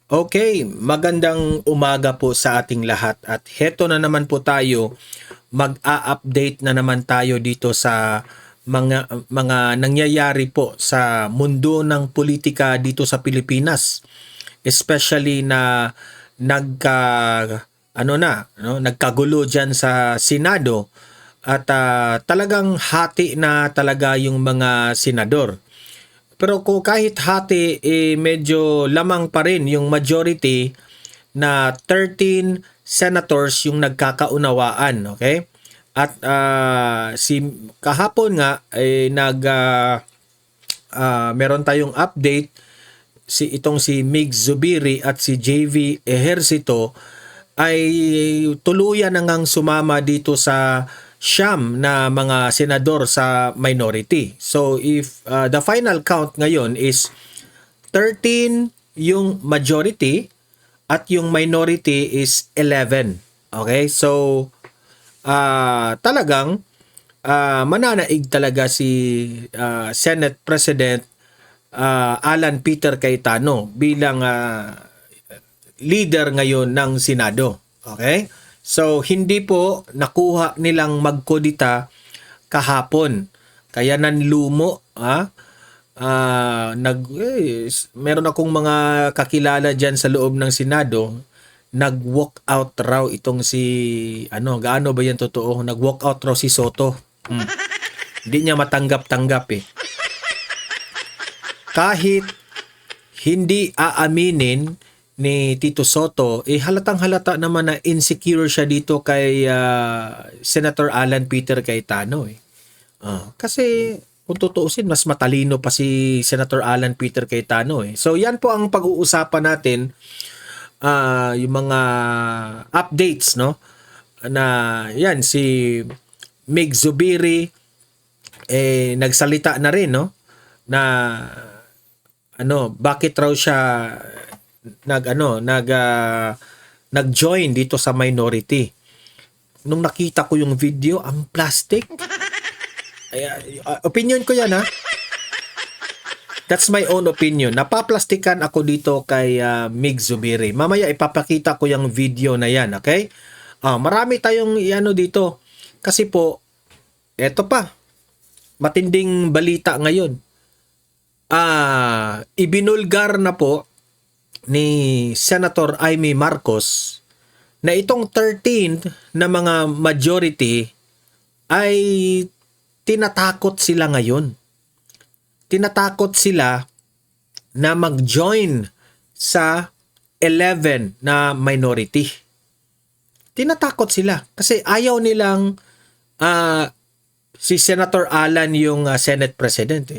Okay, magandang umaga po sa ating lahat at heto na naman po tayo, mag-a-update na naman tayo dito sa mga nangyayari po sa mundo ng politika dito sa Pilipinas. Especially na nagka nagkagulo diyan sa Senado at talagang hati na talaga yung mga senador. Pero kung kahit hati, medyo lamang pa rin yung majority na 13 senators yung nagkakaunawaan, okay? At si kahapon nga meron tayong update si Mig Zubiri at si JV Ejercito ay tuluyan na ngang sumama dito sa siyam na mga senador sa minority. So if the final count ngayon is 13 yung majority at yung minority is 11. Okay? So talagang mananaig talaga si Senate President Alan Peter Cayetano bilang leader ngayon ng Senado. Okay? So, hindi po nakuha nilang magkodita kahapon. Kaya nanlumo. Meron akong mga kakilala dyan sa loob ng Senado. Nag-walk out raw itong gaano ba yan totoo? Nag-walk out raw si Soto. Hindi niya matanggap-tanggap eh. Kahit hindi aaminin ni Tito Soto, halatang halata naman na insecure siya dito kay Senator Alan Peter Cayetano. Kasi kung tutuusin, mas matalino pa si Senator Alan Peter Cayetano. So yan po ang pag-uusapan natin, yung mga updates, no? Na yan, si Mig Zubiri nagsalita na rin, no? Na bakit raw siya nag-join dito sa minority. Nung nakita ko yung video, ang plastic. Opinion ko yan, ha? That's my own opinion. Napaplastikan ako dito kay Mig Zubiri. Mamaya ipapakita ko yung video na yan, okay? Marami tayong dito. Kasi po, eto pa, matinding balita ngayon. Ibinulgar na po ni Senator Amy Marcos na itong 13 na mga majority ay tinatakot sila ngayon. Tinatakot sila na mag-join sa 11 na minority. Tinatakot sila kasi ayaw nilang si Senator Alan yung Senate President.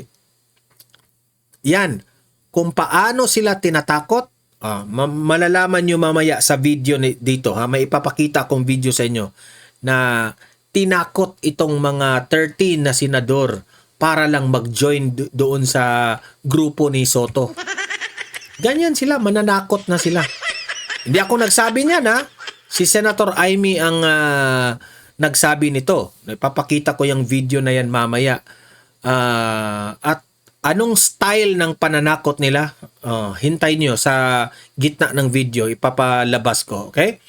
Yan. Kung paano sila tinatakot, malalaman nyo mamaya sa video dito. May ipapakita akong video sa inyo na tinakot itong mga 13 na senador para lang mag-join doon sa grupo ni Soto. Ganyan sila, mananakot na sila. Hindi ako nagsabi niyan, ha? Si Senator Amy ang nagsabi nito. Ipapakita ko yung video na yan mamaya. At anong style ng pananakot nila? Hintay nyo sa gitna ng video. Ipapalabas ko. Okay?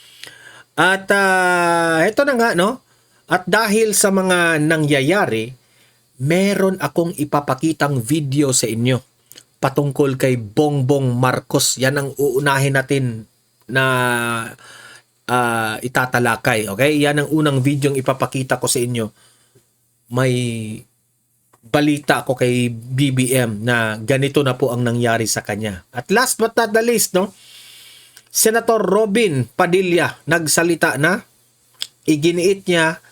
At ito na nga, no? At dahil sa mga nangyayari, meron akong ipapakitang video sa inyo patungkol kay Bongbong Marcos. Yan ang uunahin natin na itatalakay. Okay? Yan ang unang video yung ipapakita ko sa inyo. May balita ako kay BBM na ganito na po ang nangyari sa kanya. At last but not the least, no? Senator Robin Padilla nagsalita na, iginiit niya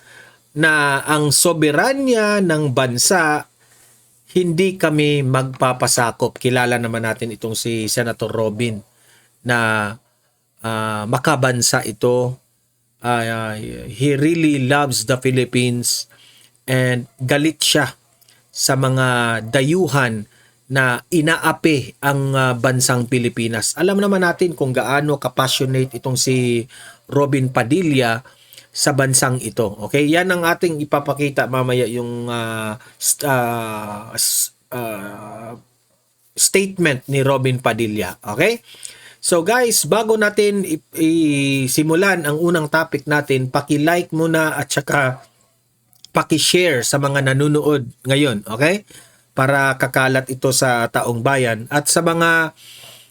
na ang soberanya ng bansa hindi kami magpapasakop. Kilala naman natin itong si Senator Robin na makabansa ito. He really loves the Philippines and galit siya sa mga dayuhan na inaapi ang bansang Pilipinas. Alam naman natin kung gaano ka-passionate itong si Robin Padilla sa bansang ito. Okay? Yan ang ating ipapakita mamaya yung statement ni Robin Padilla. Okay? So guys, bago natin isimulan ang unang topic natin, paki-like muna at saka paki-share sa mga nanonood ngayon, okay? Para kakalat ito sa taong bayan. At sa mga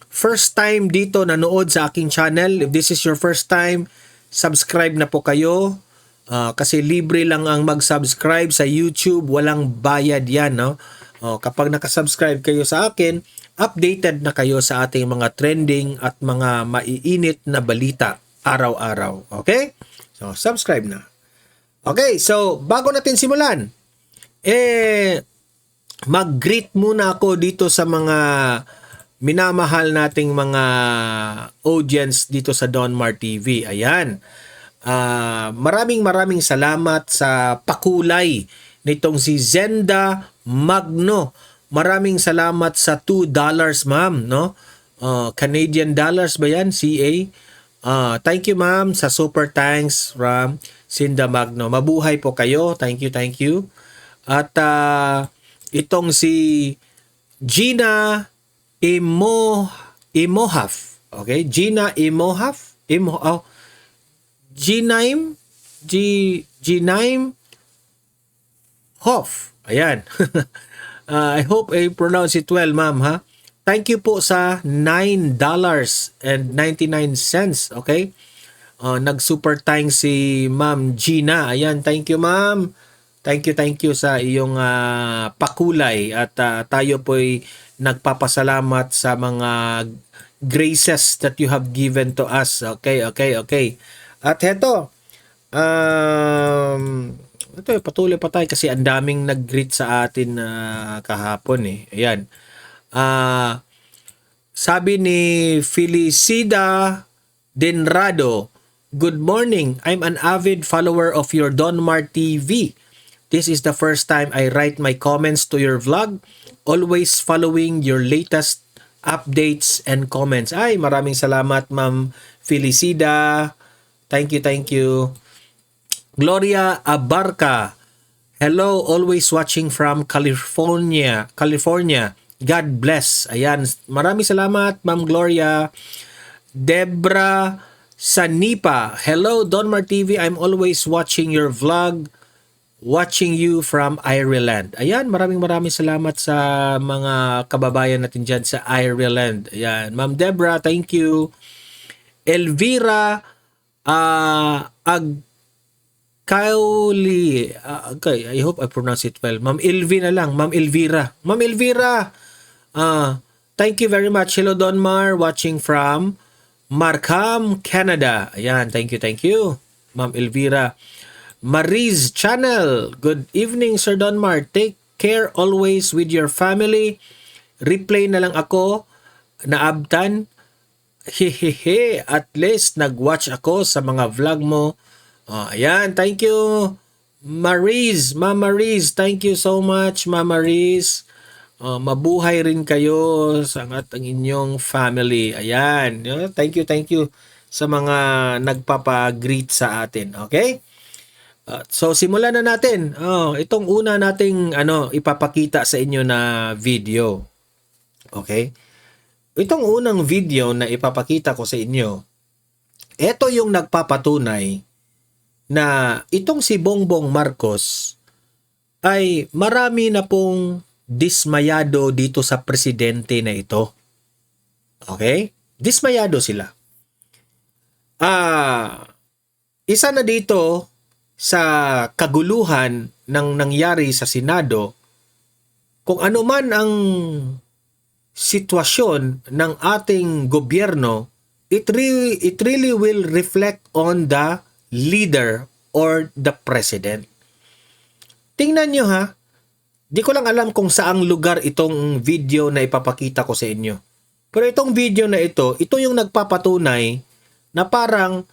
first time dito nanood sa aking channel, if this is your first time, subscribe na po kayo. Kasi libre lang ang mag-subscribe sa YouTube, walang bayad yan, no? Kapag nakasubscribe kayo sa akin, updated na kayo sa ating mga trending at mga maiinit na balita araw-araw. Okay? So, subscribe na. Okay, so bago natin simulan, mag-greet muna ako dito sa mga minamahal nating mga audience dito sa Donmar TV. Ayan. Maraming salamat sa pakulay nitong si Zenda Magno. Maraming salamat sa $2, ma'am, no? Canadian dollars ba yan? CA? Thank you, ma'am, sa super thanks from Zenda Magno. Mabuhay po kayo. Thank you. At itong si Gina Imohaf. Okay? Gina Imohaf. Ginaim Hoff. Ayan. I hope I pronounce it well, ma'am, ha? Thank you po sa $9.99. Okay? Nag-super thanks si Ma'am Gina. Ayan, thank you, ma'am. Thank you sa iyong pakulay. At tayo po'y nagpapasalamat sa mga graces that you have given to us. Okay. At heto, ito, patuloy pa tayo kasi ang daming nag-greet sa atin kahapon eh. Ayan. Sabi ni Felicida Denrado, "Good morning. I'm an avid follower of your Donmar TV. This is the first time I write my comments to your vlog. Always following your latest updates and comments." Ay, maraming salamat, Ma'am Felicida. Thank you. Gloria Abarca, "Hello, always watching from California. God bless." Ayan, maraming salamat, Ma'am Gloria. Debra Sanipa, "Hello, Donmar TV. I'm always watching your vlog. Watching you from Ireland." Ayan, maraming salamat sa mga kababayan natin dyan sa Ireland. Ayan, Ma'am Debra, thank you. Elvira Kauli, okay, I hope I pronounce it well. Ma'am Elvi na lang, Ma'am Elvira. Ma'am Elvira, thank you very much. Hello, Donmar, watching from Markham, Canada. Ayan, thank you, Ma'am Elvira. Mariz Channel, "Good evening, Sir Donmar. Take care always with your family. Replay na lang ako, naabtan. Hehehe, at least nag-watch ako sa mga vlog mo." Ayan, thank you, Mariz. Ma'am Mariz, thank you so much, Ma'am Mariz. Mabuhay rin kayo sa ang inyong family. Ayan, thank you sa mga nagpapa-greet sa atin. Okay? So simulan na natin. Itong una nating ipapakita sa inyo na video. Okay? Itong unang video na ipapakita ko sa inyo, ito yung nagpapatunay na itong si Bongbong Marcos ay marami na pong dismayado dito sa presidente na ito. Okay? Dismayado sila. Isa na dito sa kaguluhan ng nangyari sa Senado, kung ano man ang sitwasyon ng ating gobyerno, it really will reflect on the leader or the president. Tingnan nyo ha, di ko lang alam kung saang lugar itong video na ipapakita ko sa inyo. Pero itong video na ito yung nagpapatunay na parang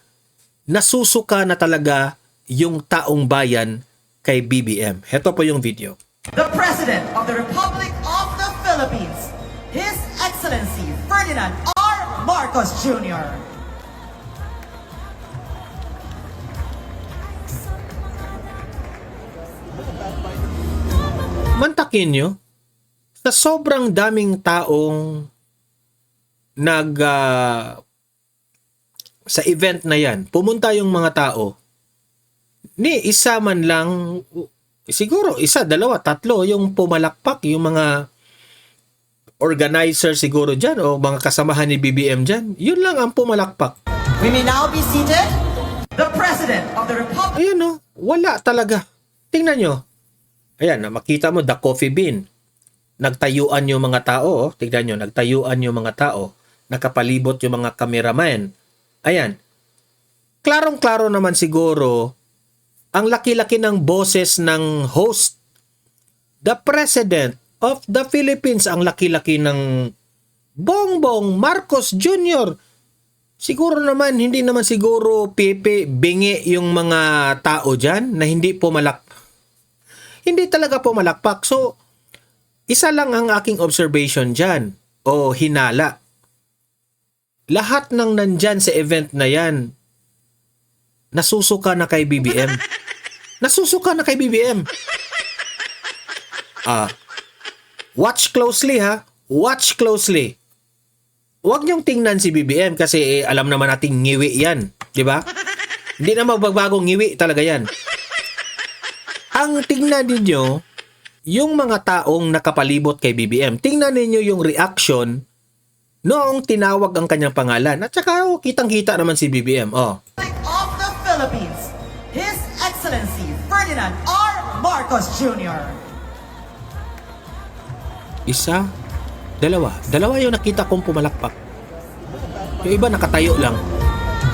nasusuka na talaga yung taong bayan kay BBM. Ito po yung video. The President of the Republic of the Philippines, His Excellency Ferdinand R. Marcos Jr. Mantakin nyo, sa sobrang daming taong sa event na yan, pumunta yung mga tao, ni isa man lang, siguro isa, dalawa, tatlo, yung pumalakpak, yung mga organizer siguro dyan o mga kasamahan ni BBM dyan, yun lang ang pumalakpak. We may now be seated. The President of the Republic. Ayan o, wala talaga. Tingnan nyo. Ayan, makita mo, the coffee bean. Nagtayuan yung mga tao. Tingnan nyo, nagtayuan yung mga tao. Nakapalibot yung mga cameraman. Ayan. Klarong-klaro naman siguro, ang laki-laki ng boses ng host. The President of the Philippines, ang laki-laki ng Bongbong Marcos Jr., siguro naman, hindi naman siguro bingi yung mga tao dyan na hindi pumalakpak. Hindi talaga pumalakpak. So, isa lang ang aking observation dyan o hinala. Lahat ng nandyan sa event na yan, nasusuka na kay BBM. Nasusuka na kay BBM. Watch closely ha. Watch closely. Huwag niyong tingnan si BBM kasi alam naman nating ngiwi yan. Di ba? Hindi na magbagong ngiwi talaga yan. Ang tingnan ninyo, yung mga taong nakapalibot kay BBM, tingnan ninyo yung reaction noong tinawag ang kanyang pangalan. At saka kitang-kita naman si BBM. Of the Philippines, His Excellency Ferdinand R. Marcos Jr. Isa, dalawa. Dalawa yung nakita kong pumalakpak. Yung iba nakatayo lang.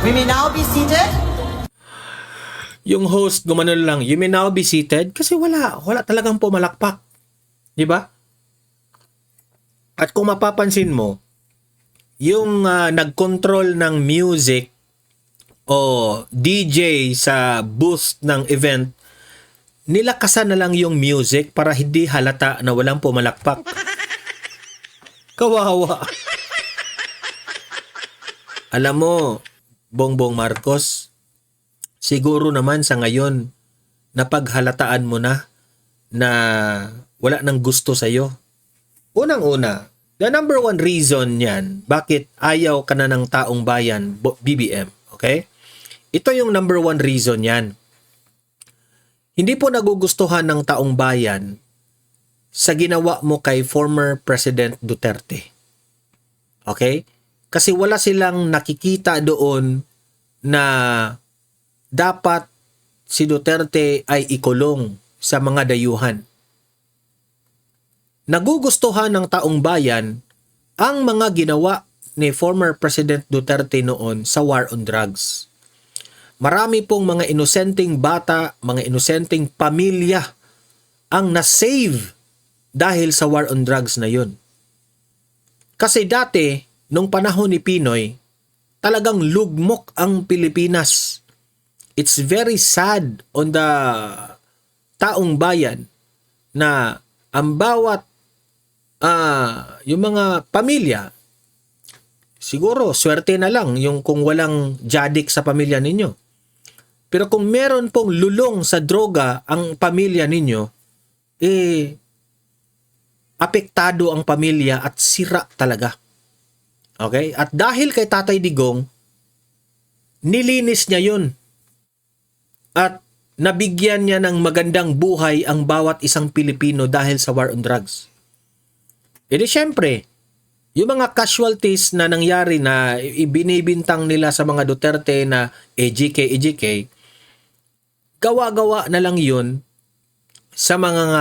We may now be seated. Yung host gumanon lang, you may now be seated. Kasi wala talagang pumalakpak. Di ba? At kung mapapansin mo, yung nag-control ng music o DJ sa booth ng event, nilakasan na lang yung music para hindi halata na walang pumalakpak. Kawawa. Alam mo, Bongbong Marcos, siguro naman sa ngayon, napaghalataan mo na wala nang gusto sa'yo. Unang-una, the number one reason yan, bakit ayaw ka na ng taong bayan, BBM, okay? Ito yung number one reason yan. Hindi po nagugustuhan ng taong bayan sa ginawa mo kay former President Duterte. Okay? Kasi wala silang nakikita doon na dapat si Duterte ay ikulong sa mga dayuhan. Nagugustuhan ng taong bayan ang mga ginawa ni former President Duterte noon sa war on drugs. Marami pong mga inosenteng bata, mga inosenteng pamilya ang nasave dahil sa war on drugs na yun. Kasi dati, nung panahon ni Pinoy, talagang lugmok ang Pilipinas. It's very sad on the taong bayan na ang bawat yung mga pamilya, siguro swerte na lang yung kung walang jadik sa pamilya ninyo. Pero kung meron pong lulong sa droga ang pamilya ninyo, apektado ang pamilya at sira talaga. Okay? At dahil kay Tatay Digong, nilinis niya yun. At nabigyan niya ng magandang buhay ang bawat isang Pilipino dahil sa war on drugs. E di syempre, yung mga casualties na nangyari na ibinibintang nila sa mga Duterte na EJK, gawa-gawa na lang yun sa mga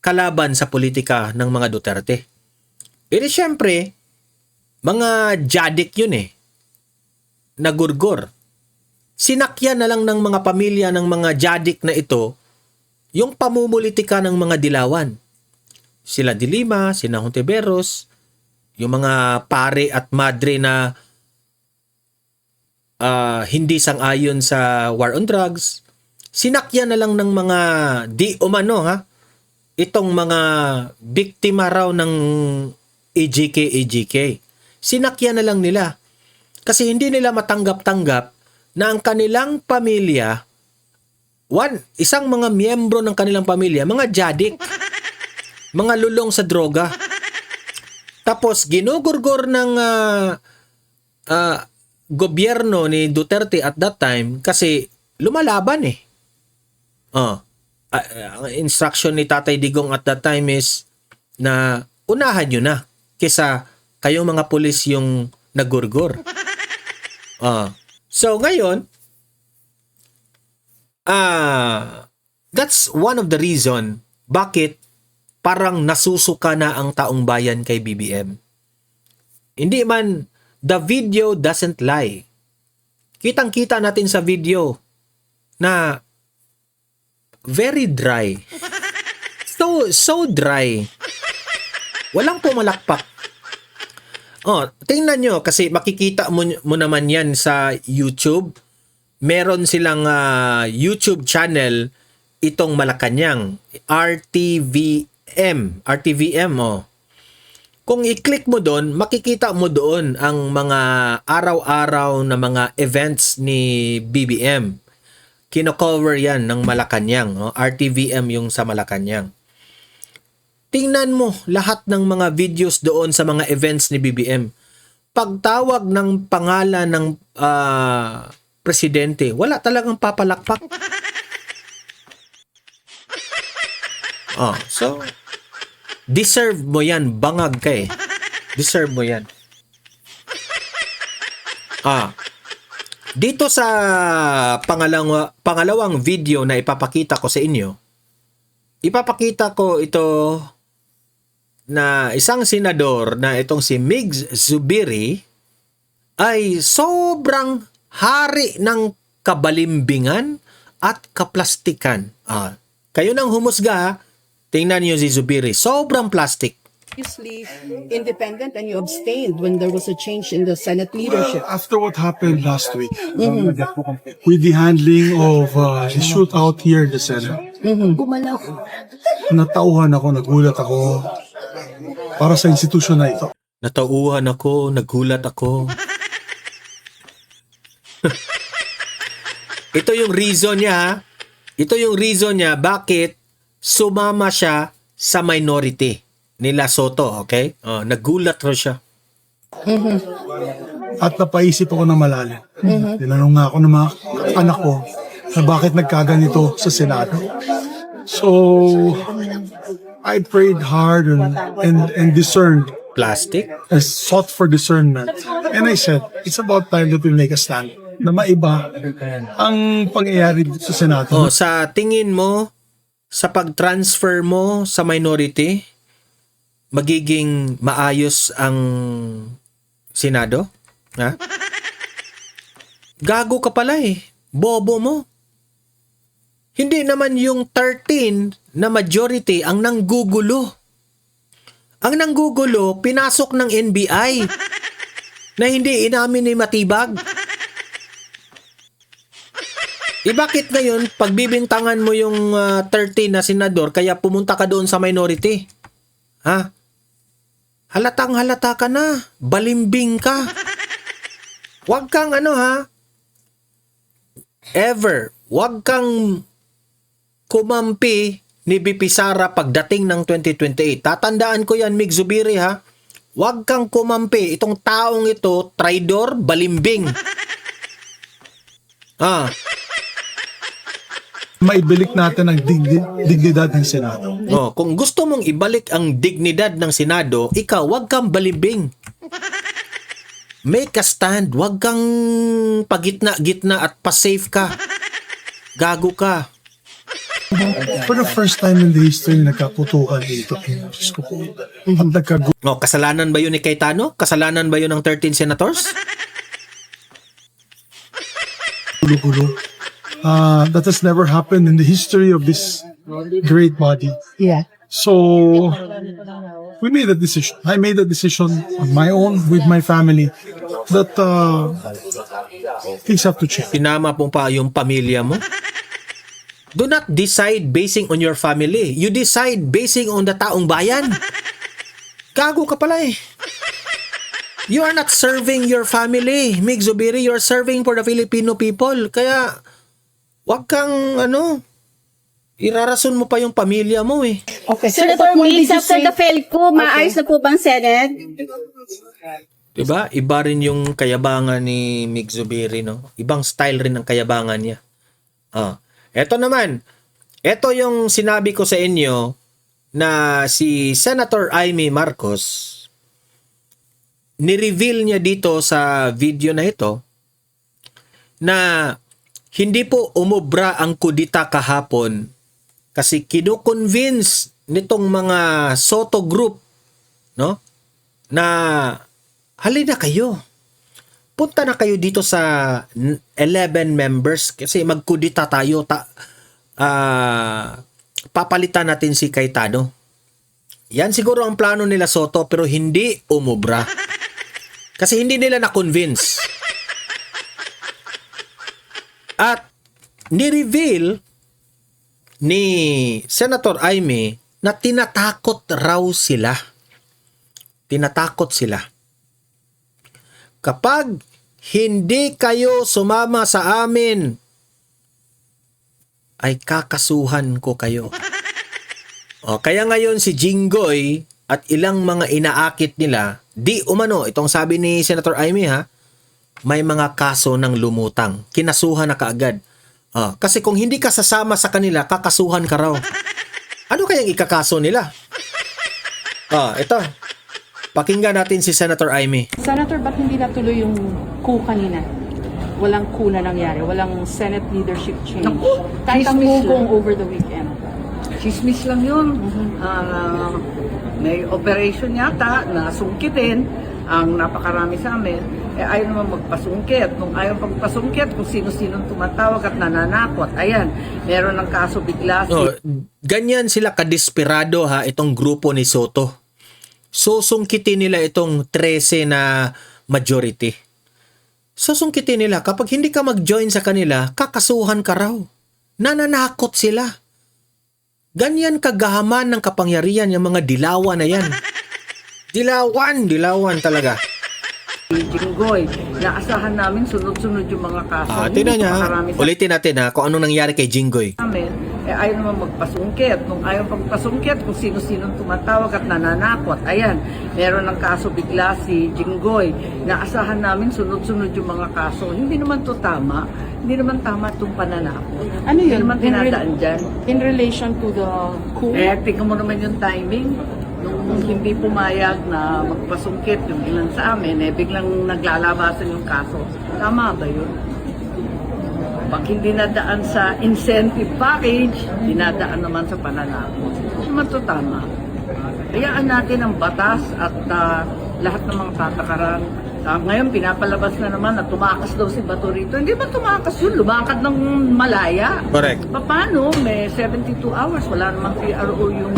kalaban sa politika ng mga Duterte. E di syempre, mga jadik yun nagurgur. Sinakyan na lang ng mga pamilya ng mga jadik na ito yung pamumulitika ng mga dilawan. Sila De Lima, sina Hontiveros, yung mga pare at madre na hindi sang-ayon sa war on drugs, sinakyan na lang ng mga di umano itong mga biktima raw ng EJK. Sinakyan na lang nila. Kasi hindi nila matanggap-tanggap na ang kanilang pamilya, isang mga miyembro ng kanilang pamilya, mga jadik, mga lulong sa droga. Tapos ginugurgor ng gobyerno ni Duterte at that time kasi lumalaban eh. Ang instruction ni Tatay Digong at that time is na unahan nyo na kaysa kayong mga pulis yung nagurgur. So ngayon, that's one of the reason bakit parang nasusuka na ang taong bayan kay BBM. Hindi man, the video doesn't lie. Kitang-kita natin sa video na very dry. So dry. Walang pumalakpak. Tingnan nyo kasi makikita mo naman yan sa YouTube. Meron silang YouTube channel itong Malacanang, RTVM. Kung i-click mo doon, makikita mo doon ang mga araw-araw na mga events ni BBM. Kino-cover yan ng Malacanang. RTVM yung sa Malacanang. Tingnan mo lahat ng mga videos doon sa mga events ni BBM. Pagtawag ng pangalan ng presidente, wala talagang papalakpak. So, deserve mo yan. Bangag ka eh. Deserve mo yan. Dito sa pangalawang video na ipapakita ko sa inyo, ipapakita ko ito na isang senador na itong si Migs Zubiri ay sobrang hari ng kabalimbingan at kaplastikan. Kayo nang humusga ha. Tingnan niyo si Zubiri. Sobrang plastic. Obviously independent and you abstained when there was a change in the Senate leadership. After what happened last week, with the handling of the shootout here in the Senate, natauhan ako, nagulat ako para sa institusyon na ito. Natauhan ako, nagulat ako. Ito yung reason niya ha. Ito yung reason niya bakit sumama siya sa minority nila Soto, okay? Nagulat rin siya. At napaisip ako ng malalim. Tinanong nga ako ng mga anak ko na bakit nagkaganito sa Senado. So, I prayed hard and discerned. Plastic? I sought for discernment. And I said, it's about time that we make a stand na maiba ang pangyayari dito sa Senado. Sa tingin mo, sa pag-transfer mo sa minority, magiging maayos ang Senado? Ha? Gago ka pala eh. Bobo mo. Hindi naman yung 13 na majority ang nanggugulo. Ang nanggugulo, pinasok ng NBI na hindi inamin ni Matibag. Bakit ngayon, pagbibintangan mo yung 13 na senador, kaya pumunta ka doon sa minority? Ha? Halatang halata ka na. Balimbing ka. Huwag kang huwag kang kumampi ni BP Sara pagdating ng 2028. Tatandaan ko yan, Mig Zubiri ha. Huwag kang kumampi. Itong taong ito, traidor, balimbing. Maibalik natin ang dignidad ng Senado. Kung gusto mong ibalik ang dignidad ng Senado, ikaw, huwag kang balimbing. Make a stand. Huwag kang pagitna-gitna at pa-safe ka. Gago ka. For the first time in the history, nagkaputukan dito. Diyos ko po. At nagkagulo. Kasalanan ba yun ni Cayetano? Kasalanan ba yun ng 13 senators? That has never happened in the history of this great body. Yeah. So, we made a decision. I made a decision on my own with my family that things have to change. Pinama po pa yung pamilya mo? Do not decide basing on your family. You decide basing on the taong bayan. Gago ka pala eh. You are not serving your family, Mig Zubiri. You are serving for the Filipino people. Kaya, wag kang Irarason mo pa yung pamilya mo eh. Okay, so Senator what more Migs, did you after say? the FELCO, maayos na po bang Senate? Diba? Iba rin yung kayabangan ni Mig Zubiri, no? Ibang style rin ng kayabangan niya. Eto naman. Eto yung sinabi ko sa inyo na si Senator Amy Marcos, ni-reveal niya dito sa video na ito na hindi po umubra ang kudita kahapon kasi kinukonvince nitong mga Soto group, no? Na halina kayo. Punta na kayo dito sa 11 members kasi magkudita tayo. Papalitan natin si Cayetano. Yan siguro ang plano nila Soto pero hindi umubra. Kasi hindi nila na-convince. At ni-reveal ni Senator Amy na tinatakot raw sila. Tinatakot sila. Kapag hindi kayo sumama sa amin, ay kakasuhan ko kayo. Kaya ngayon si Jinggoy at ilang mga inaakit nila, di umano, itong sabi ni Senator Amy may mga kaso ng lumutang. Kinasuhan na kaagad. Kasi kung hindi ka sasama sa kanila, kakasuhan ka raw. Ano kayang ikakaso nila? Ito. Pakinggan natin si Senator Amy. Senator, ba't hindi natuloy yung coup kanina? Walang coup na nangyari. Walang Senate leadership change. Naku, Kahit ang chismis mugong lang. over the weekend. Chismis lang yun. May operation yata na sungkitin ang napakarami sa amin. Ayaw naman magpasungkit. Kung ayaw magpasungkit, kung sino-sinong tumatawag at nananakot. Ayan, meron ng kaso bigla Ganyan sila kadesperado itong grupo ni Soto. Susungkitin nila itong 13 na majority. Susungkitin nila. Kapag hindi ka mag-join sa kanila, kakasuhan ka raw. Nananakot sila. Ganyan kagahaman ng kapangyarihan yung mga dilawan na yan. Dilawan talaga. Jinggoy. Naasahan namin sunod-sunod yung mga kaso. Tingnan niya. Napakarami sa Ulitin natin kung anong nangyari kay Jinggoy. amin. Ayaw naman magpasungkit. Kung ayaw magpasungkit, kung sino-sinong tumatawag at nananakot. Ayan, meron ng kaso bigla si Jinggoy. Naasahan namin sunod-sunod yung mga kaso. Hindi naman to tama. Hindi naman tama itong pananakot. Ano Hindi yun? naman tinadaan dyan. In relation to the coup? Tingnan mo naman yung timing. Nung hindi pumayag na magpasungkit yung ilan sa amin, biglang naglalabasan yung kaso. Tama ba yun? Pag hindi nadaan sa incentive package, dinadaan naman sa pananakot. Hindi naman ito tama. Hayaan natin ang batas at lahat ng mga patakaran. Ngayon, pinapalabas na naman na tumakas daw si Bato rito. Hindi ba tumakas yun? Lumakad ng malaya. Correct. Paano? May 72 hours. Wala namang PRO yung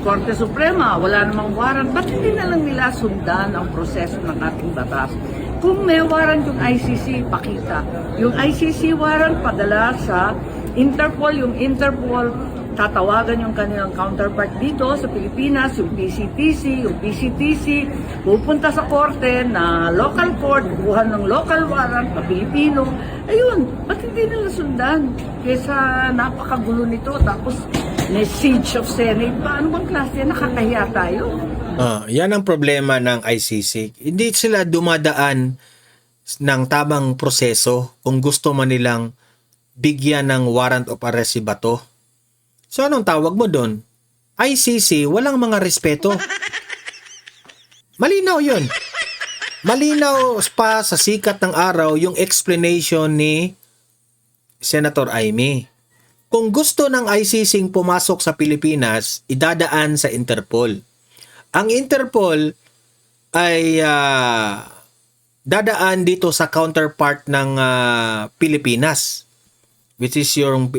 Korte Suprema. Wala namang warrant. Ba't hindi na lang nila sundan ang proseso ng ating batas? Kung may warrant yung ICC, pakita. Yung ICC warrant padala sa Interpol. Yung Interpol tatawagan yung kanilang counterpart dito sa Pilipinas, yung PCTC, pupunta sa korte na local court, buhan ng local warrant na Pilipino. Ayun, ba't hindi nila sundan? Kesa napakagulo nito, tapos may siege of Senate pa. Ano bang klase yan? Nakakahiya tayo. Yan ang problema ng ICC. Hindi sila dumadaan ng tamang proseso kung gusto man nilang bigyan ng warrant of arrest si Bato. So anong tawag mo doon? ICC, walang mga respeto. Malinaw yun. Malinaw pa sa sikat ng araw yung explanation ni Senator Amy. Kung gusto ng ICC pumasok sa Pilipinas, idadaan sa Interpol. Ang Interpol ay dadaan dito sa counterpart ng Pilipinas, which is yung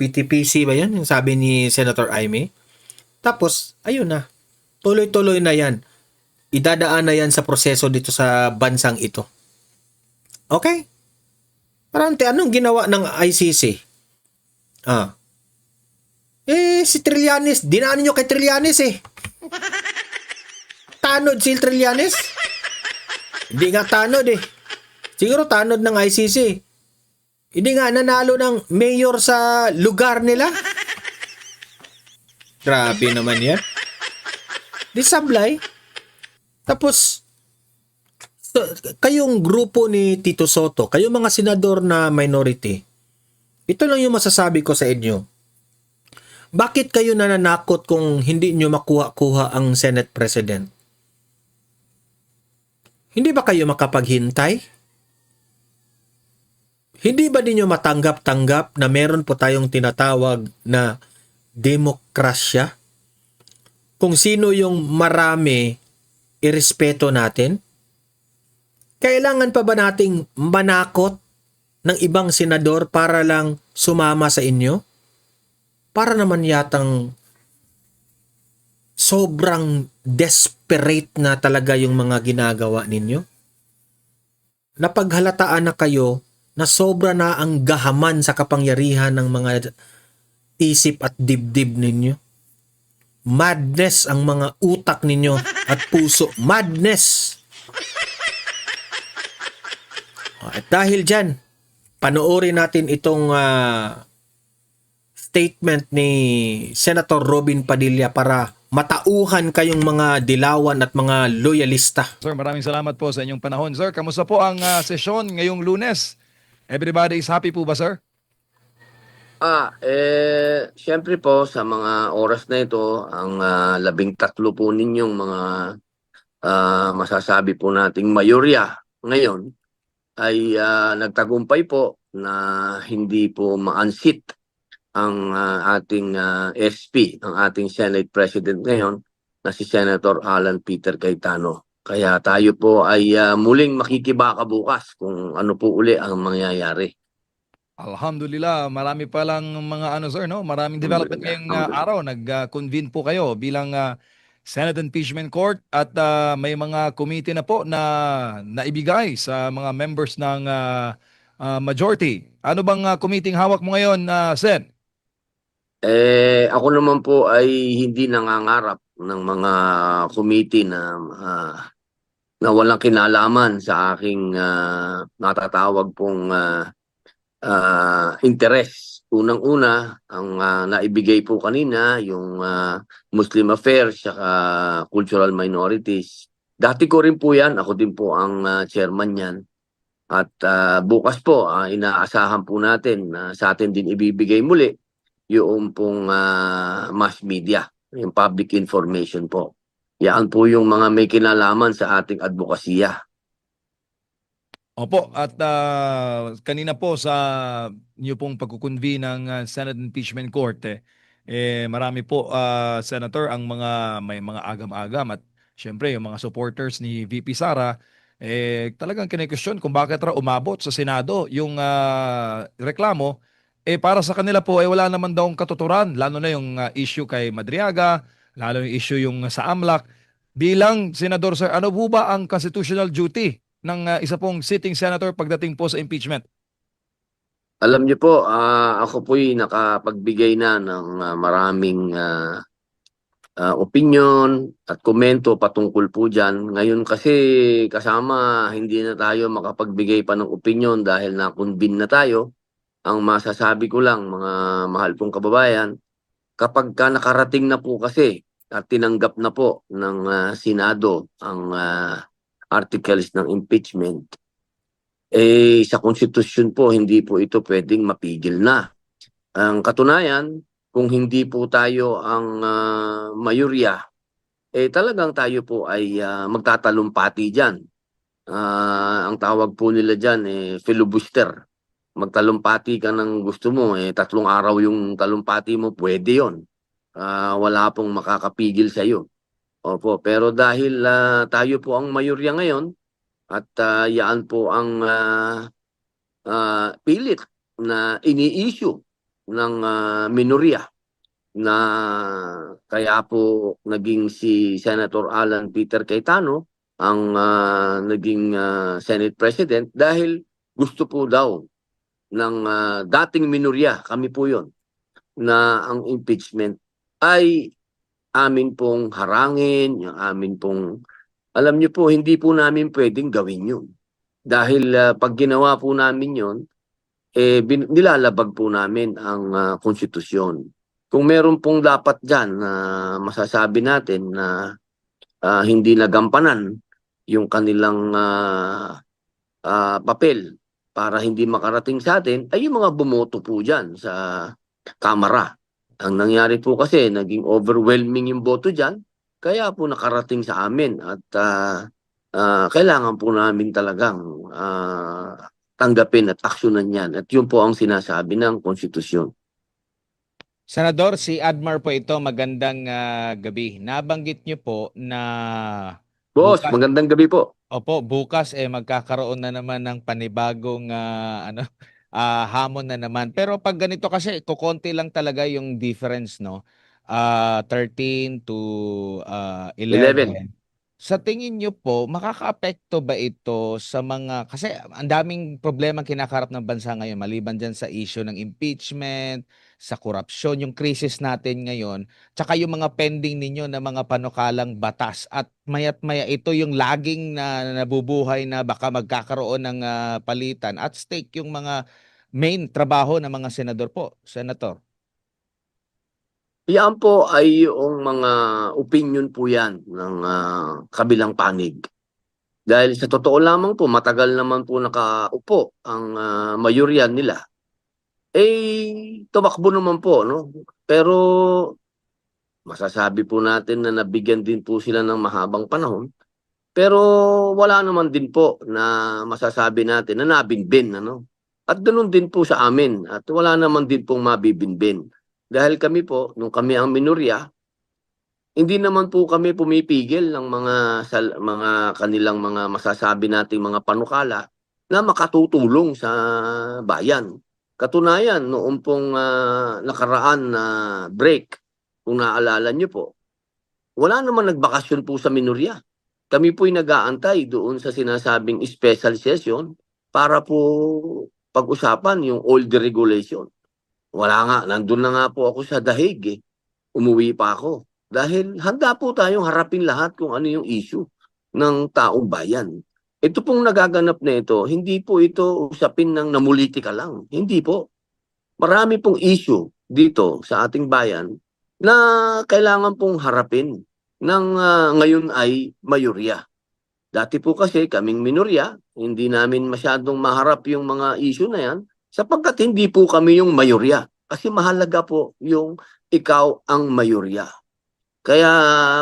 PTPC ba yun? Yung sabi ni Senator Amy. Tapos, ayun na. Tuloy-tuloy na yan. Idadaan na yan sa proseso dito sa bansang ito. Okay? Parante, anong ginawa ng ICC? Si Trillanes. Dinaan nyo kay Trillanes Tanod si Trillanes? Hindi nga tanod Siguro tanod ng ICC. Hindi nga nanalo ng mayor sa lugar nila. Grabe naman yan. Di sablay. Tapos, kayong grupo ni Tito Soto, kayong mga senador na minority, ito lang yung masasabi ko sa inyo. Bakit kayo nananakot kung hindi nyo makuha-kuha ang Senate President? Hindi ba kayo makapaghintay? Hindi ba ninyo matanggap-tanggap na meron po tayong tinatawag na demokrasya? Kung sino yung marami, irespeto natin? Kailangan pa ba nating manakot ng ibang senador para lang sumama sa inyo? Para naman yatang sobrang desperate na talaga yung mga ginagawa ninyo? Napaghalataan na kayo na sobra na ang gahaman sa kapangyarihan ng mga isip at dibdib ninyo. Madness ang mga utak ninyo at puso. Madness! At dahil dyan, panoorin natin itong statement ni Senator Robin Padilla para matauhan kayong mga dilawan at mga loyalista. Sir, maraming salamat po sa inyong panahon. Sir, kamusta po ang sesyon ngayong Lunes? Everybody is happy po ba, sir? Siyempre po sa mga oras na ito, ang 13 po ninyong mga masasabi po nating mayorya ngayon ay nagtagumpay po na hindi po ma-unseat ang ating SP, ang ating Senate President ngayon na si Senator Alan Peter Cayetano. Kaya tayo po ay muling makikibaka bukas kung ano po uli ang mangyayari. Alhamdulillah, marami pa lang mga sir, no? Maraming development ngayong araw. Nag-convene po kayo bilang Senate Impeachment Court at may mga committee na po na naibigay sa mga members ng majority. Ano bang committee hawak mo ngayon, Sen? Ako naman po ay hindi nangangarap ng mga committee na walang kinalaman sa aking natatawag pong interes. Unang-una, ang naibigay po kanina, yung Muslim Affairs saka Cultural Minorities. Dati ko rin po yan, ako din po ang chairman yan. At bukas po, inaasahan po natin na sa atin din ibibigay muli yung pong mass media, yung public information po. Yan po yung mga may kinalaman sa ating advokasya. Opo, at kanina po sa niyo pong pagkukunvene ng Senate Impeachment Court, marami po, Senator, ang may mga agam-agam at syempre yung mga supporters ni VP Sara, talagang kine-question kung bakit raw umabot sa Senado yung reklamo. Para sa kanila po, wala naman daw katuturan, lalo na yung issue kay Madriaga, lalo yung issue yung sa AMLAC. Bilang senador, sir, ano po ba ang constitutional duty ng isa pong sitting senator pagdating po sa impeachment? Alam niyo po, ako po'y nakapagbigay na ng maraming opinion at komento patungkol po dyan. Ngayon kasi kasama, hindi na tayo makapagbigay pa ng opinion dahil na-convene na tayo. Ang masasabi ko lang, mga mahal pong kababayan, kapag ka nakarating na po kasi at tinanggap na po ng Senado ang articles ng impeachment, sa konstitusyon po, hindi po ito pwedeng mapigil na. Ang katunayan, kung hindi po tayo ang mayorya, talagang tayo po ay magtatalumpati dyan. Ang tawag po nila dyan, filibuster. Magtalumpati ka ng gusto mo, 3 araw yung talumpati mo, pwede yon. Wala pong makakapigil sa iyo. Opo, pero dahil tayo po ang mayorya ngayon at yaan po ang pilit na ini-issue ng minorya na kaya po naging si Senator Alan Peter Cayetano ang naging Senate President dahil gusto po daw ng dating minorya, kami po yon, na ang impeachment ay amin pong harangin, yung amin pong, alam niyo po, hindi po namin pwedeng gawin yun. Dahil pag ginawa po namin yun, nilalabag po namin ang konstitusyon. Kung meron pong dapat dyan na masasabi natin na hindi nagampanan yung kanilang papel para hindi makarating sa atin, ay yung mga bumoto po dyan sa Kamara. Ang nangyari po kasi, naging overwhelming yung boto dyan, kaya po nakarating sa amin at kailangan po namin talagang tanggapin at aksyonan yan. At yun po ang sinasabi ng konstitusyon. Senador, si Admar po ito, magandang gabi. Nabanggit niyo po na Boss, bukas, magandang gabi po. bukas magkakaroon na naman ng panibagong hamon na naman. Pero pag ganito kasi, kukonti lang talaga yung difference, no? 13 to 11. Sa tingin niyo po, makakaapekto ba ito sa mga, kasi ang daming problema kinakarap ng bansa ngayon, maliban dyan sa issue ng impeachment, sa korupsyon, yung crisis natin ngayon, tsaka yung mga pending ninyo na mga panukalang batas. At mayat maya ito yung laging na nabubuhay na baka magkakaroon ng palitan. At stake yung mga main trabaho ng mga senador po, Senator. Yan po ay yung mga opinion po yan ng kabilang panig. Dahil sa totoo lamang po, matagal naman po nakaupo ang mayorya nila. Tumakbo naman po, no? Pero masasabi po natin na nabigyan din po sila ng mahabang panahon. Pero wala naman din po na masasabi natin na nabinbin, ano? At ganoon din po sa amin. At wala naman din pong mabibinbin. Dahil kami po, nung kami ang minorya, hindi naman po kami pumipigil ng mga kanilang mga masasabi nating mga panukala na makatutulong sa bayan. Katunayan, noong pong nakaraan na break, kung naaalala niyo po, wala naman nagbakasyon po sa minorya. Kami po'y nag-aantay doon sa sinasabing special session para po pag-usapan yung old regulation. Wala nga, nandun na nga po ako sa dahig Umuwi pa ako. Dahil handa po tayong harapin lahat kung ano yung issue ng taong bayan. Ito pong nagaganap na ito, hindi po ito usapin ng namulitika lang. Hindi po. Marami pong issue dito sa ating bayan na kailangan pong harapin ng ngayon ay mayorya. Dati po kasi kaming minorya, hindi namin masyadong maharap yung mga issue na yan sapagkat hindi po kami yung mayorya. Kasi mahalaga po yung ikaw ang mayorya. Kaya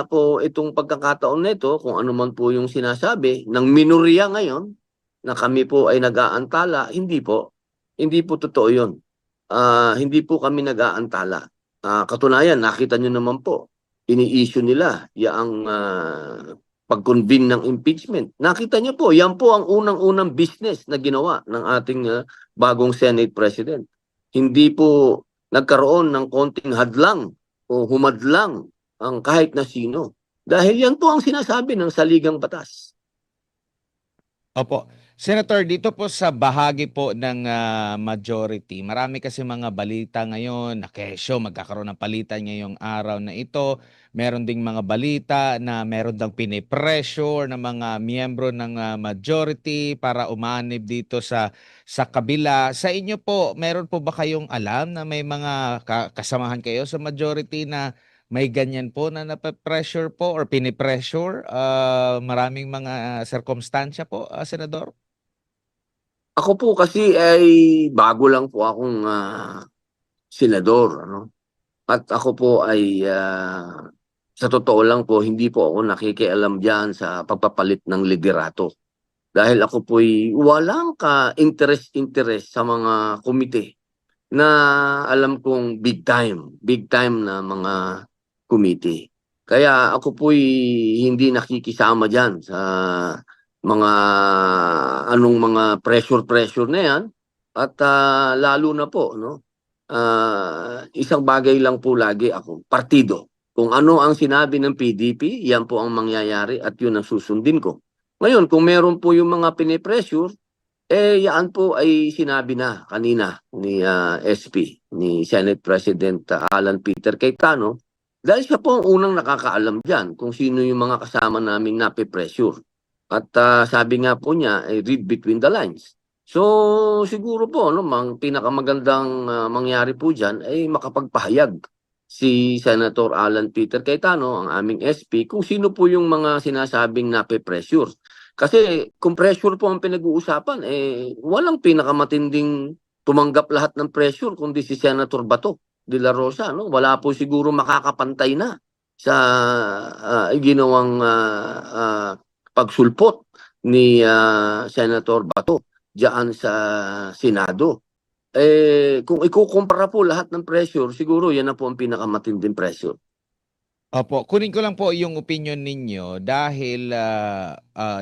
po itong pagkakataon na ito, kung ano man po yung sinasabi ng minorya ngayon, na kami po ay nag-aantala, hindi po. Hindi po totoo yun. Hindi po kami nag-aantala. Katunayan, nakita nyo naman po, ini-issue nila yung pag-convene ng impeachment. Nakita nyo po, yan po ang unang-unang business na ginawa ng ating bagong Senate President. Hindi po nagkaroon ng konting hadlang o humadlang ang kahit na sino. Dahil yan po ang sinasabi ng saligang batas. Opo. Senator, dito po sa bahagi po ng majority, marami kasi mga balita ngayon na kesyo magkakaroon ng palitan ngayong araw na ito. Meron ding mga balita na meron dang pinipressure ng mga miyembro ng majority para umanib dito sa kabila. Sa inyo po, meron po ba kayong alam na may mga kasamahan kayo sa majority na may ganyan po na nape-pressure po or pinipressure? Maraming mga sirkumstansya po, Senador? Ako po kasi ay bago lang po akong senador. Ano? At ako po ay sa totoo lang po, hindi po ako nakikialam dyan sa pagpapalit ng liderato. Dahil ako po'y walang ka-interest sa mga komite na alam kong big time na mga komite. Kaya ako po'y hindi nakikisama dyan sa mga anong mga pressure na yan. At lalo na po, no? Isang bagay lang po lagi ako, partido. Kung ano ang sinabi ng PDP, yan po ang mangyayari at yun ang susundin ko. Ngayon, kung meron po yung mga pinipressure, yan po ay sinabi na kanina ni SP, ni Senate President Alan Peter Cayetano, dahil siya po ang unang nakakaalam dyan kung sino yung mga kasama namin nape-pressure. At sabi nga po niya, read between the lines. So siguro po pinakamagandang mangyari po diyan ay makapagpahayag si Senator Alan Peter Cayetano, ang aming SP, kung sino po yung mga sinasabing nape-pressure. Kasi kung pressure po ang pinag-uusapan, walang pinakamatinding tumanggap lahat ng pressure kundi si Senator Bato de la Rosa, no? Wala po siguro makakapantay na sa ginawang pagsulpot ni Senator Bato diyan sa Senado. Kung ikukumpara po lahat ng pressure, siguro yan na po ang pinakamatinding pressure. Opo, kunin ko lang po yung opinion ninyo dahil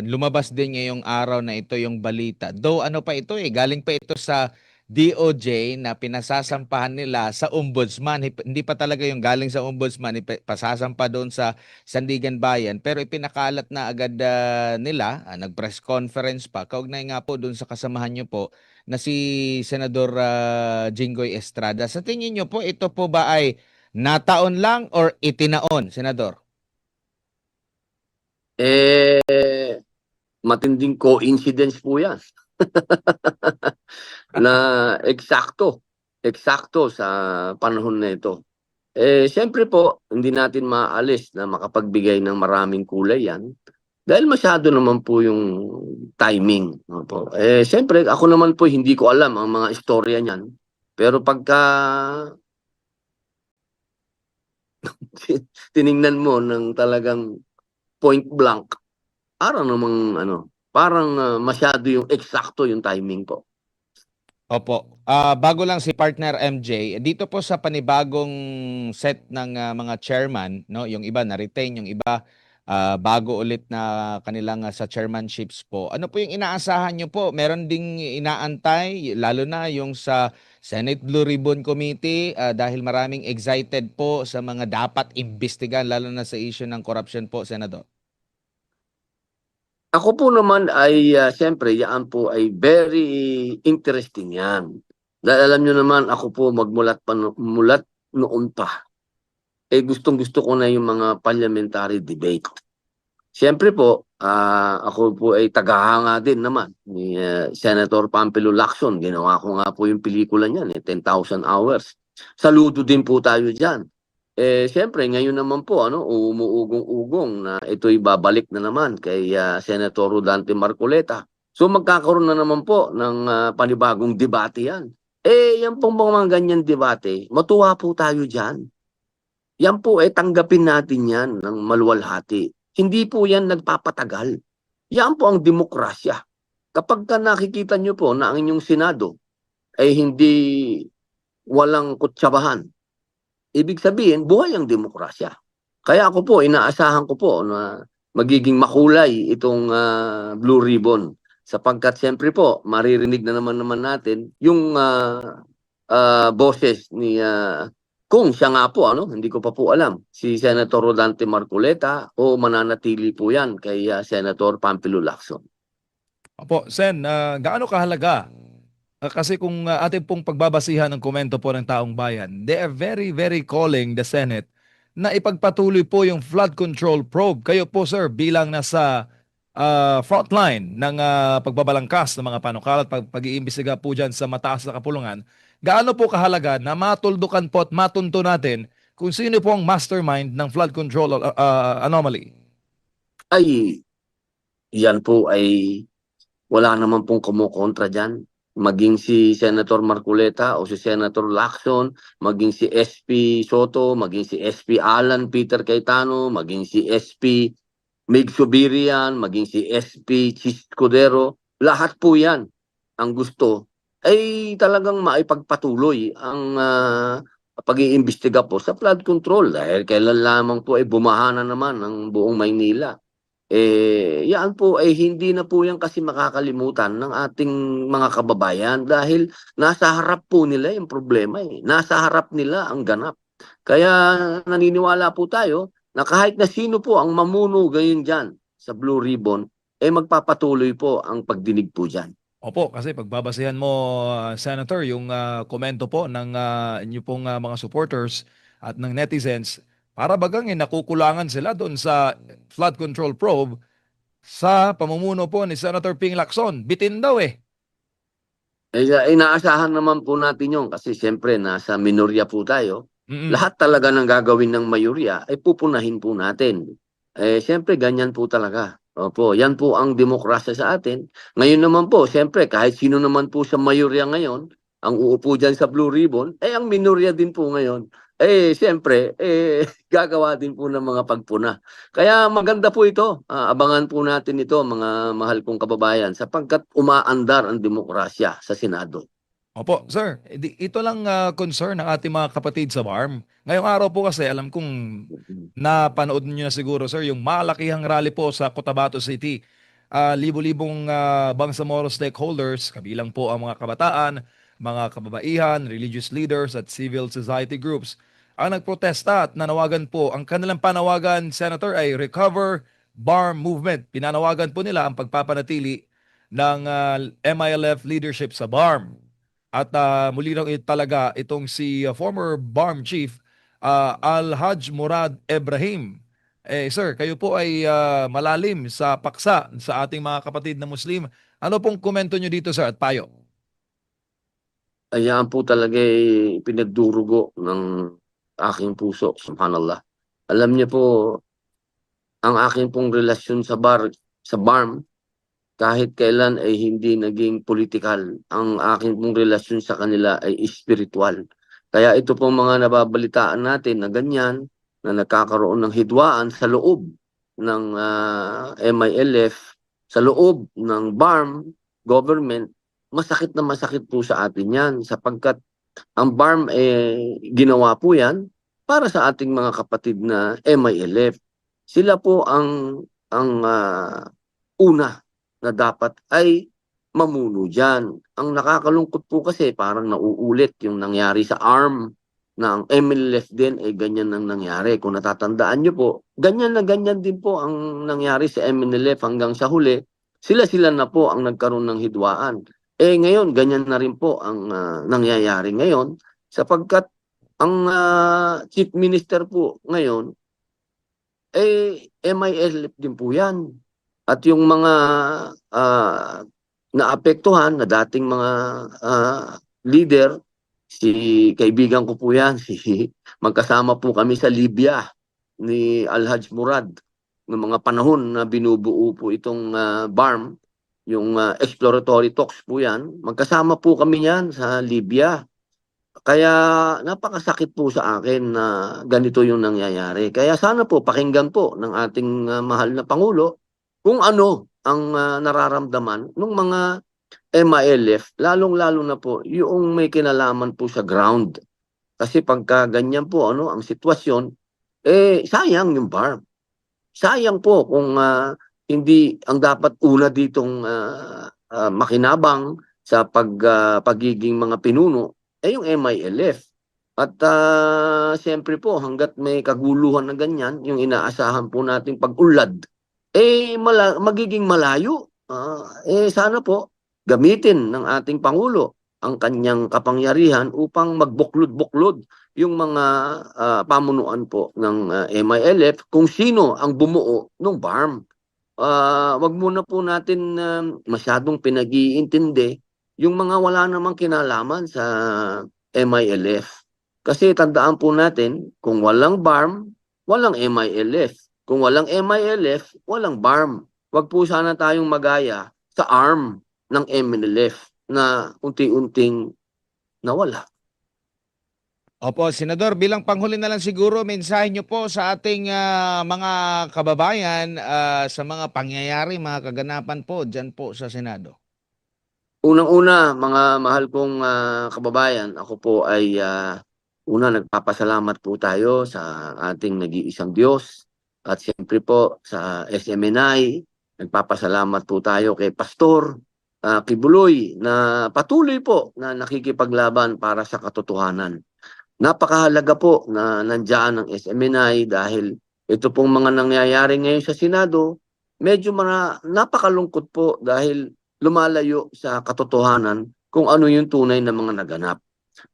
lumabas din ngayong araw na ito yung balita. Though ano pa ito galing pa ito sa DOJ na pinasasampahan nila sa ombudsman. Hindi pa talaga yung galing sa ombudsman, pasasampa doon sa Sandigan Bayan. Pero ipinakalat na agad nila, nag-press conference pa. Kaugnay nga po doon sa kasamahan nyo po na si Senador Jinggoy Estrada. Sa tingin nyo po, ito po ba ay nataon lang or itinaon, Senador? Matinding coincidence po yan. Na eksakto sa panahon na ito. Siyempre po, hindi natin maalis na makapagbigay ng maraming kulay yan. Dahil masyado naman po yung timing. No po. Siyempre, ako naman po hindi ko alam ang mga istorya niyan. Pero pagka tiningnan mo ng talagang point blank, parang masyado yung eksakto yung timing po. Opo. Bago lang si partner MJ, dito po sa panibagong set ng mga chairman, no, yung iba na-retain, yung iba bago ulit na kanilang sa chairmanships po. Ano po yung inaasahan nyo po? Meron ding inaantay, lalo na yung sa Senate Blue Ribbon Committee dahil maraming excited po sa mga dapat imbestigan, lalo na sa issue ng corruption po, Senador. Ako po naman ay siyempre yan po ay very interesting yan. Dahil alam nyo naman ako po mulat noon pa. Gustong-gusto ko na yung mga parliamentary debate. Siyempre po, ako po ay tagahanga din naman ni Senator Pampilo Lacson. Ginawa ko nga po yung pelikula niyan, 10,000 Hours. Saludo din po tayo dyan. Siyempre, ngayon naman po, umuugong-ugong na ito'y babalik na naman kay Senator Rodante Marcoleta. So magkakaroon na naman po ng panibagong debate yan. Yan pong mga ganyan debate, matuwa po tayo dyan. Yan po, tanggapin natin yan ng maluwalhati. Hindi po yan nagpapatagal. Yan po ang demokrasya. Kapag nakikita nyo po na ang inyong Senado ay hindi walang kutsabahan, ibig sabihin, buhay ang demokrasya. Kaya ako po, inaasahan ko po na magiging makulay itong Blue Ribbon. Sapagkat siyempre po, maririnig na naman natin yung boses ni, kung siya nga po, hindi ko pa po alam, si Senator Rodante Marcoleta o mananatili po yan kay Senator Pampilo Lacson. Opo, Sen, gaano kahalaga? Kasi kung ating pong pagbabasihan ng komento po ng taong bayan, they are very, very calling the Senate na ipagpatuloy po yung flood control probe. Kayo po, sir, bilang nasa frontline ng pagbabalangkas ng mga panukalat, pag-iimbestiga po dyan sa mataas na kapulungan, gaano po kahalaga na matuldukan po at matunto natin kung sino po ang mastermind ng flood control anomaly? Yan po ay wala naman pong kumukontra dyan. Maging si Senator Marcoleta o si Senator Lacson, maging si SP Soto, maging si SP Alan Peter Cayetano, maging si SP Mig Subirian, maging si SP Chis Cudero, lahat po yan ang gusto ay talagang maipagpatuloy ang pag-iimbestiga po sa flood control dahil kailan lamang po ay bumaha na naman ang buong Maynila. Yan po ay hindi na po yan kasi makakalimutan ng ating mga kababayan dahil nasa harap po nila yung problema Nasa harap nila ang ganap. Kaya naniniwala po tayo na kahit na sino po ang mamuno gayon dyan sa Blue Ribbon, magpapatuloy po ang pagdinig po dyan. Opo, kasi pagbabasihan mo, Senator, yung komento po ng inyo pong mga supporters at ng netizens, para bagang nakukulangan sila doon sa flood control probe sa pamumuno po ni Senator Ping Lacson. Bitin daw Inaasahan naman po natin yun kasi siyempre nasa minorya po tayo. Mm. Lahat talaga ng gagawin ng mayorya ay pupunahin po natin. Siyempre ganyan po talaga. Opo, yan po ang demokrasya sa atin. Ngayon naman po, siyempre kahit sino naman po sa mayorya ngayon, ang uupo dyan sa Blue Ribbon, ang minorya din po ngayon. Siyempre, gagawa din po ng mga pagpuna. Kaya maganda po ito. Abangan po natin ito, mga mahal kong kababayan, sapagkat umaandar ang demokrasya sa Senado. Opo, sir. Ito lang concern ng ating mga kapatid sa BARM. Ngayong araw po kasi alam kong napanood niyo na siguro, sir, yung malakihang rally po sa Cotabato City. Libo-libong Bangsamoro stakeholders, kabilang po ang mga kabataan, mga kababaihan, religious leaders at civil society groups ang nagprotesta at nanawagan po. Ang kanilang panawagan, Senator, ay Recover BARM Movement. Pinanawagan po nila ang pagpapanatili ng MILF leadership sa BARM. At muli lang talaga itong si former BARM chief Al-Haj Murad Ibrahim. Sir, kayo po ay malalim sa paksa sa ating mga kapatid na Muslim. Ano pong komento nyo dito, sir, at payo? Ayan po talaga pinagdurugo ng aking puso, subhanallah. Alam niyo po, ang aking pong relasyon sa BARM, kahit kailan ay hindi naging political. Ang aking pong relasyon sa kanila ay spiritual. Kaya ito pong mga nababalitaan natin na ganyan, na nagkakaroon ng hidwaan sa loob ng MILF, sa loob ng BARM government, masakit na masakit po sa atin yan sapagkat ang BARM ginawa po yan para sa ating mga kapatid na MILF. Sila po ang una na dapat ay mamuno dyan. Ang nakakalungkot po kasi parang nauulit yung nangyari sa ARM na ang MLF din ay ganyan ang nangyari. Kung natatandaan nyo po, ganyan na ganyan din po ang nangyari sa MNLF hanggang sa huli. Sila-sila na po ang nagkaroon ng hidwaan. Ngayon, ganyan na rin po ang nangyayari ngayon sapagkat ang Chief Minister po ngayon MILF din po yan. At yung mga naapektuhan na dating mga leader, si kaibigan ko po yan, magkasama po kami sa Libya ni Al-Haj Murad ng mga panahon na binubuo po itong BARM, yung exploratory talks po yan, magkasama po kami yan sa Libya. Kaya napakasakit po sa akin na ganito yung nangyayari. Kaya sana po pakinggan po ng ating mahal na Pangulo kung ano ang nararamdaman ng mga MILF, lalong-lalo na po yung may kinalaman po sa ground. Kasi pagka ganyan po ang sitwasyon, sayang yung BARM. Sayang po kung hindi ang dapat una ditong makinabang sa pagiging mga pinuno yung MILF. At siyempre po hanggat may kaguluhan na ganyan, yung inaasahan po nating pag-unlad, magiging malayo. Sana po gamitin ng ating Pangulo ang kanyang kapangyarihan upang magbuklod-buklod yung mga pamunuan po ng MILF kung sino ang bumuo ng BARM. Wag muna po natin masyadong pinag-iintindi yung mga wala namang kinalaman sa MILF. Kasi tandaan po natin, kung walang BARM, walang MILF. Kung walang MILF, walang BARM. Wag po sana tayong magaya sa arm ng MNLF na unti-unting nawala. Opo, Senador, bilang panghuli na lang siguro, mensahe nyo po sa ating mga kababayan sa mga pangyayari, mga kaganapan po dyan po sa Senado. Unang-una, mga mahal kong kababayan, ako po ay nagpapasalamat po tayo sa ating nag-iisang Diyos at siyempre po sa SMNI, nagpapasalamat po tayo kay Pastor Kibuloy na patuloy po na nakikipaglaban para sa katotohanan. Napakahalaga po na nandiyan ang SMNI dahil ito pong mga nangyayari ngayon sa Senado, medyo napakalungkot po dahil lumalayo sa katotohanan kung ano yung tunay na mga naganap.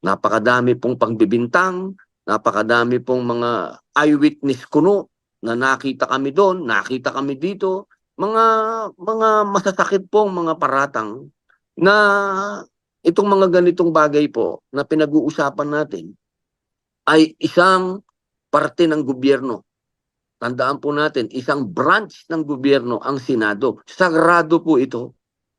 Napakadami pong pagbibintang, napakadami pong mga eyewitness kuno na nakita kami doon, nakita kami dito, mga masasakit pong mga paratang na itong mga ganitong bagay po na pinag-uusapan natin ay isang parte ng gobyerno. Tandaan po natin, isang branch ng gobyerno ang Senado. Sagrado po ito.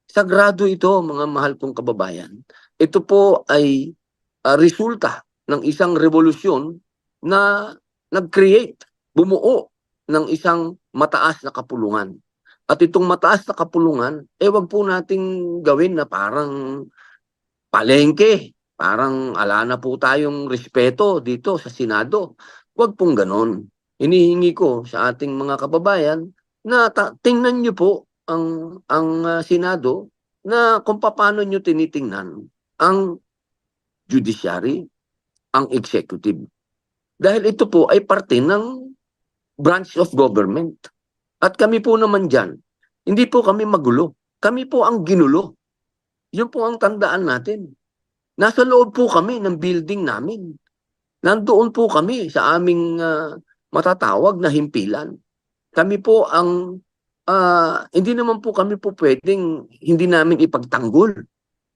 Sagrado ito, mga mahal kong kababayan. Ito po ay resulta ng isang revolusyon na nag-create, bumuo ng isang mataas na kapulungan. At itong mataas na kapulungan, wag po nating gawin na parang palengke. Parang ala na po tayong respeto dito sa Senado. Wag pong ganon. Hinihingi ko sa ating mga kababayan na tingnan niyo po ang Senado na kung paano niyo tinitingnan ang judiciary, ang executive. Dahil ito po ay parte ng branch of government. At kami po naman dyan, hindi po kami magulo. Kami po ang ginulo. Yun po ang tandaan natin. Nasa loob po kami ng building namin. Nandoon po kami sa aming matatawag na himpilan. Kami po ang, hindi naman po kami po pwedeng hindi namin ipagtanggol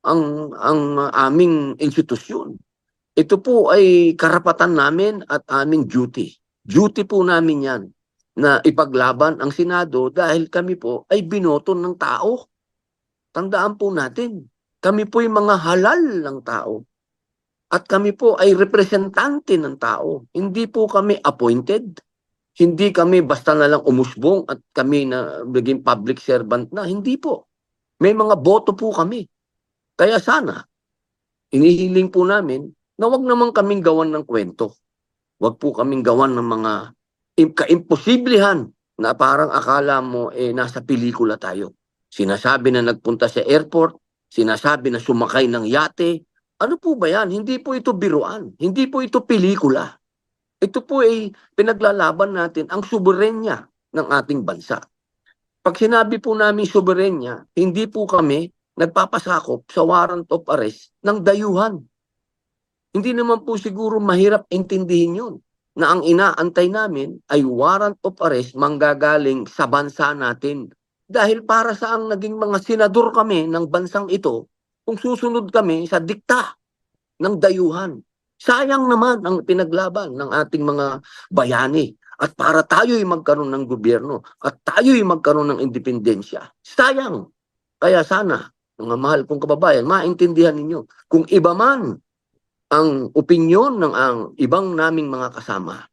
ang aming institusyon. Ito po ay karapatan namin at aming duty. Duty po namin yan na ipaglaban ang Senado dahil kami po ay binoto ng tao. Tandaan po natin, kami po ay mga halal ng tao. At kami po ay representante ng tao. Hindi po kami appointed. Hindi kami basta na lang umusbong at kami na naging public servant na. Hindi po. May mga boto po kami. Kaya sana, inihiling po namin na wag naman kaming gawan ng kwento. Wag po kaming gawan ng mga kaimposiblihan na parang akala mo nasa pelikula tayo. Sinasabi na nagpunta sa airport, sinasabi na sumakay ng yate. Ano po ba yan? Hindi po ito biruan. Hindi po ito pelikula. Ito po ay pinaglalaban natin ang soberenya ng ating bansa. Pag sinabi po namin soberenya, hindi po kami nagpapasakop sa warrant of arrest ng dayuhan. Hindi naman po siguro mahirap intindihin yun na ang inaantay namin ay warrant of arrest manggagaling sa bansa natin. Dahil para saang naging mga senador kami ng bansang ito kung susunod kami sa dikta ng dayuhan. Sayang naman ang pinaglaban ng ating mga bayani. At para tayo'y magkaroon ng gobyerno at tayo'y magkaroon ng independensya. Sayang. Kaya sana, mga mahal kong kababayan, maintindihan ninyo, kung iba man ang opinyon ng ang ibang naming mga kasama,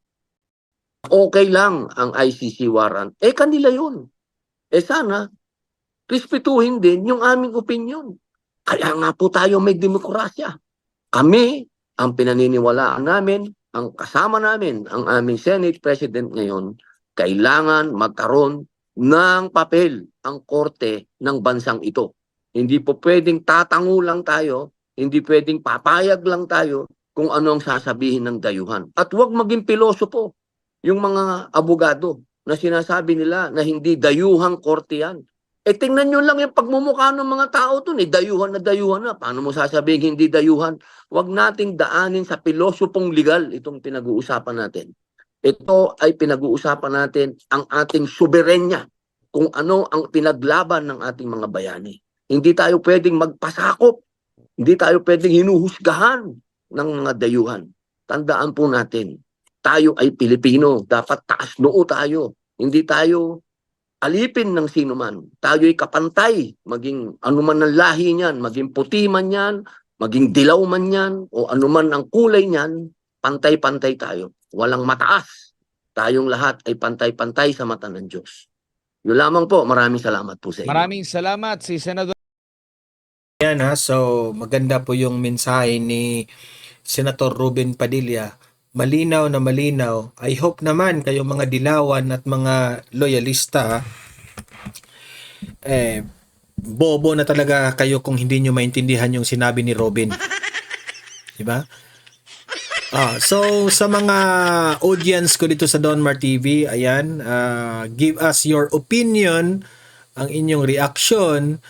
okay lang ang ICC warrant. Kanila yun. Sana, respetuhin din yung aming opinyon. Kaya nga po tayo may demokrasya. Kami, ang pinaniniwalaan namin, ang kasama namin, ang aming Senate President ngayon, kailangan magkaroon ng papel ang korte ng bansang ito. Hindi po pwedeng tatango lang tayo, hindi pwedeng papayag lang tayo kung ano ang sasabihin ng dayuhan. At huwag maging pilosopo yung mga abogado na sinasabi nila na hindi dayuhang korte yan. Tingnan nyo lang yung pagmumukha ng mga tao dun. Dayuhan na. Paano mo sasabihin hindi dayuhan? Huwag nating daanin sa pilosopong legal itong pinag-uusapan natin. Ito ay pinag-uusapan natin ang ating soberenya, kung ano ang pinaglaban ng ating mga bayani. Hindi tayo pwedeng magpasakop. Hindi tayo pwedeng hinuhusgahan ng mga dayuhan. Tandaan po natin, tayo ay Pilipino. Dapat taas noo tayo. Hindi tayo alipin ng sino man. Tayo'y kapantay, maging anuman ang lahi niyan, maging puti man yan, maging dilaw man yan, o anuman ang kulay niyan, pantay-pantay tayo. Walang mataas. Tayong lahat ay pantay-pantay sa mata ng Diyos. Yun lamang po. Maraming salamat po sa inyo. Maraming salamat si Senador. Yan so maganda po yung mensahe ni Senator Ruben Padilla. Malinaw na malinaw. I hope naman kayong mga dilawan at mga loyalista, bobo na talaga kayo kung hindi nyo maintindihan yung sinabi ni Robin. Diba? So sa mga audience ko dito sa Donmar TV, ayan, give us your opinion, ang inyong reaction,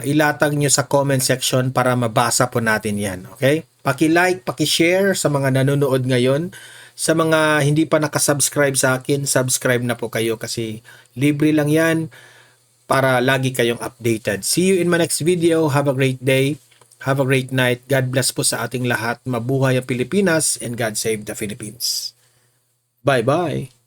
ilatag nyo sa comment section para mabasa po natin yan. Okay? Paki-like, paki-share sa mga nanonood ngayon. Sa mga hindi pa nakasubscribe sa akin, subscribe na po kayo kasi libre lang yan para lagi kayong updated. See you in my next video. Have a great day. Have a great night. God bless po sa ating lahat. Mabuhay ang Pilipinas and God save the Philippines. Bye-bye.